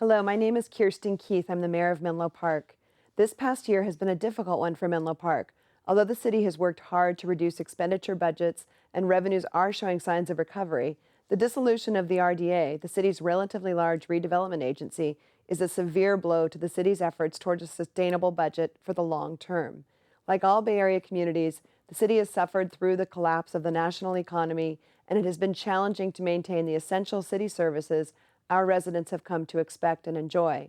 Hello, my name is Kirsten Keith. I'm the mayor of Menlo Park. This past year has been a difficult one for Menlo Park. Although the city has worked hard to reduce expenditure budgets and revenues are showing signs of recovery, the dissolution of the RDA, the city's relatively large redevelopment agency, is a severe blow to the city's efforts towards a sustainable budget for the long term. Like all Bay Area communities, the city has suffered through the collapse of the national economy, and it has been challenging to maintain the essential city services our residents have come to expect and enjoy.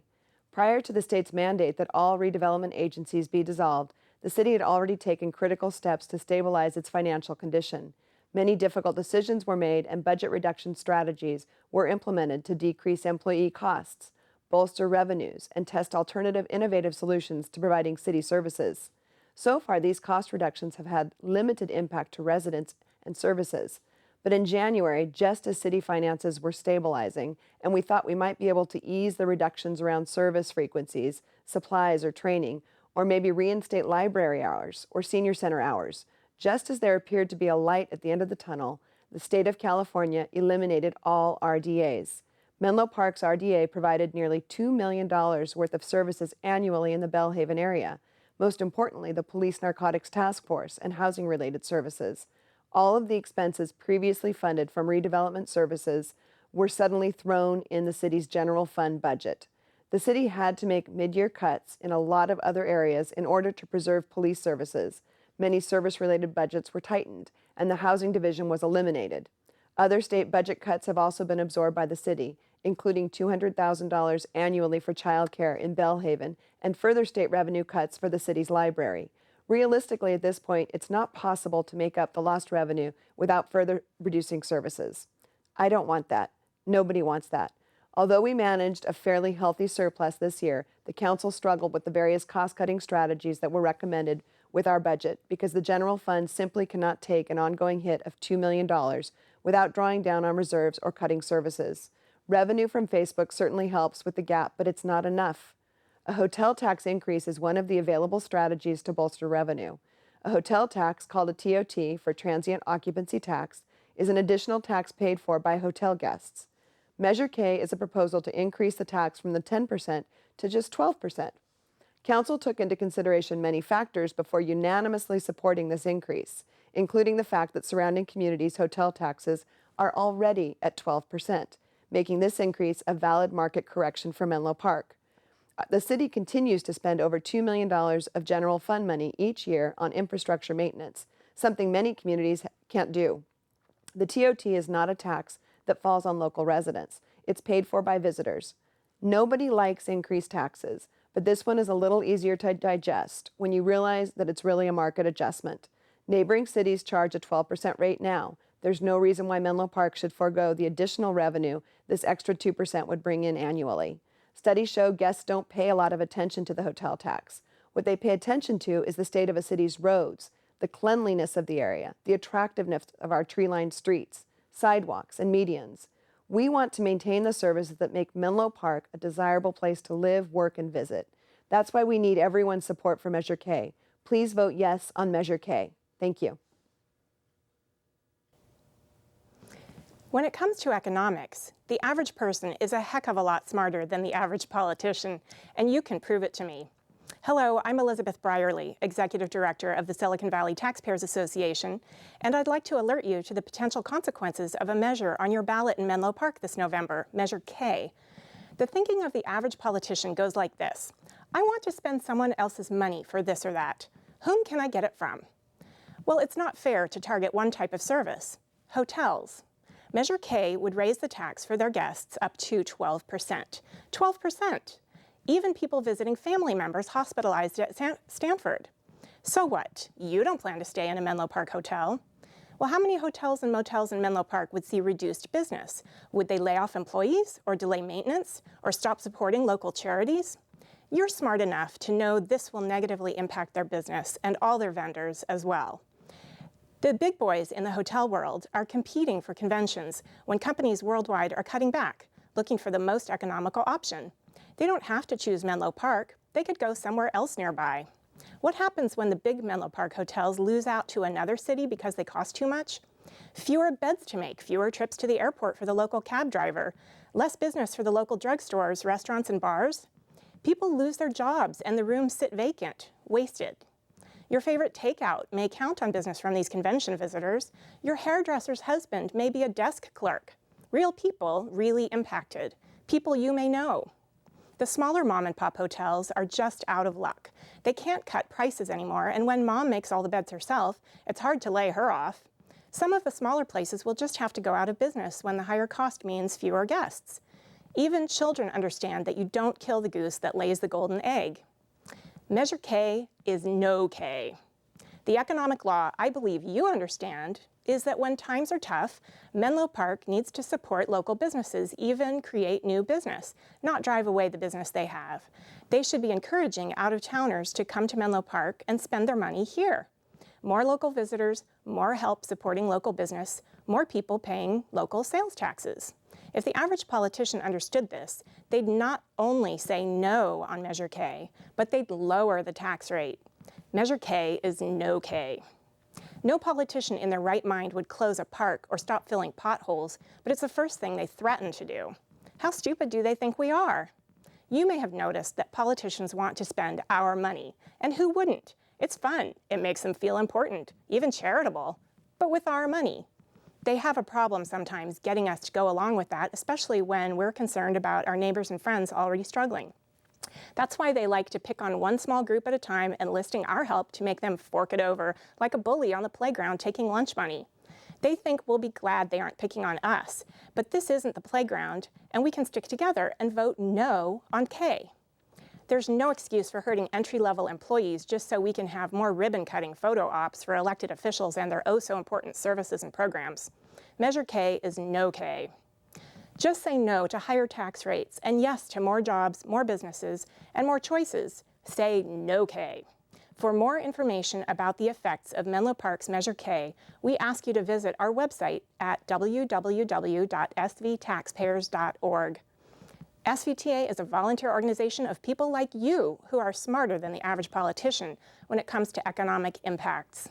Prior to the state's mandate that all redevelopment agencies be dissolved, the city had already taken critical steps to stabilize its financial condition. Many difficult decisions were made and budget reduction strategies were implemented to decrease employee costs, bolster revenues, and test alternative innovative solutions to providing city services. So far, these cost reductions have had limited impact to residents and services. But in January, just as city finances were stabilizing, and we thought we might be able to ease the reductions around service frequencies, supplies, or training, or maybe reinstate library hours or senior center hours, just as there appeared to be a light at the end of the tunnel, the state of California eliminated all RDAs. Menlo Park's RDA provided nearly $2 million worth of services annually in the Bellhaven area. Most importantly, the Police Narcotics Task Force and housing-related services. All of the expenses previously funded from redevelopment services were suddenly thrown in the city's general fund budget. The city had to make mid-year cuts in a lot of other areas in order to preserve police services. Many service-related budgets were tightened, and the housing division was eliminated. Other state budget cuts have also been absorbed by the city, including $200,000 annually for childcare in Bellhaven and further state revenue cuts for the city's library. Realistically, at this point, it's not possible to make up the lost revenue without further reducing services. I don't want that. Nobody wants that. Although we managed a fairly healthy surplus this year, the council struggled with the various cost-cutting strategies that were recommended with our budget because the general fund simply cannot take an ongoing hit of $2 million without drawing down on reserves or cutting services. Revenue from Facebook certainly helps with the gap, but it's not enough. A hotel tax increase is one of the available strategies to bolster revenue. A hotel tax, called a TOT for transient occupancy tax, is an additional tax paid for by hotel guests. Measure K is a proposal to increase the tax from the 10% to just 12%. Council took into consideration many factors before unanimously supporting this increase, including the fact that surrounding communities' hotel taxes are already at 12%, making this increase a valid market correction for Menlo Park. The city continues to spend over $2 million of general fund money each year on infrastructure maintenance, something many communities can't do. The TOT is not a tax that falls on local residents. It's paid for by visitors. Nobody likes increased taxes, but this one is a little easier to digest when you realize that it's really a market adjustment. Neighboring cities charge a 12% rate now. There's no reason why Menlo Park should forego the additional revenue this extra 2% would bring in annually. Studies show guests don't pay a lot of attention to the hotel tax. What they pay attention to is the state of a city's roads, the cleanliness of the area, the attractiveness of our tree-lined streets, sidewalks, and medians. We want to maintain the services that make Menlo Park a desirable place to live, work, and visit. That's why we need everyone's support for Measure K. Please vote yes on Measure K. Thank you. When it comes to economics, the average person is a heck of a lot smarter than the average politician, and you can prove it to me. Hello, I'm Elizabeth Brierly, Executive Director of the Silicon Valley Taxpayers Association, and I'd like to alert you to the potential consequences of a measure on your ballot in Menlo Park this November, Measure K. The thinking of the average politician goes like this: I want to spend someone else's money for this or that. Whom can I get it from? Well, it's not fair to target one type of service: hotels. Measure K would raise the tax for their guests up to 12%. 12%! Even people visiting family members hospitalized at Stanford. So what? You don't plan to stay in a Menlo Park hotel. Well, how many hotels and motels in Menlo Park would see reduced business? Would they lay off employees, or delay maintenance, or stop supporting local charities? You're smart enough to know this will negatively impact their business and all their vendors as well. The big boys in the hotel world are competing for conventions when companies worldwide are cutting back, looking for the most economical option. They don't have to choose Menlo Park. They could go somewhere else nearby. What happens when the big Menlo Park hotels lose out to another city because they cost too much? Fewer beds to make, fewer trips to the airport for the local cab driver, less business for the local drugstores, restaurants, and bars. People lose their jobs and the rooms sit vacant, wasted. Your favorite takeout may count on business from these convention visitors. Your hairdresser's husband may be a desk clerk. Real people really impacted. People you may know. The smaller mom and pop hotels are just out of luck. They can't cut prices anymore, and when mom makes all the beds herself, it's hard to lay her off. Some of the smaller places will just have to go out of business when the higher cost means fewer guests. Even children understand that you don't kill the goose that lays the golden egg. Measure K is no K. The economic law I believe you understand is that when times are tough, Menlo Park needs to support local businesses, even create new business, not drive away the business they have. They should be encouraging out-of-towners to come to Menlo Park and spend their money here. More local visitors, more help supporting local business, more people paying local sales taxes. If the average politician understood this, they'd not only say no on Measure K, but they'd lower the tax rate. Measure K is no K. No politician in their right mind would close a park or stop filling potholes, but it's the first thing they threaten to do. How stupid do they think we are? You may have noticed that politicians want to spend our money, and who wouldn't? It's fun. It makes them feel important, even charitable, but with our money. They have a problem sometimes getting us to go along with that, especially when we're concerned about our neighbors and friends already struggling. That's why they like to pick on one small group at a time, enlisting our help to make them fork it over like a bully on the playground taking lunch money. They think we'll be glad they aren't picking on us, but this isn't the playground, and we can stick together and vote no on K. There's no excuse for hurting entry-level employees just so we can have more ribbon-cutting photo ops for elected officials and their oh-so-important services and programs. Measure K is no K. Just say no to higher tax rates and yes to more jobs, more businesses, and more choices. Say no K. For more information about the effects of Menlo Park's Measure K, we ask you to visit our website at www.svtaxpayers.org. SVTA is a volunteer organization of people like you who are smarter than the average politician when it comes to economic impacts.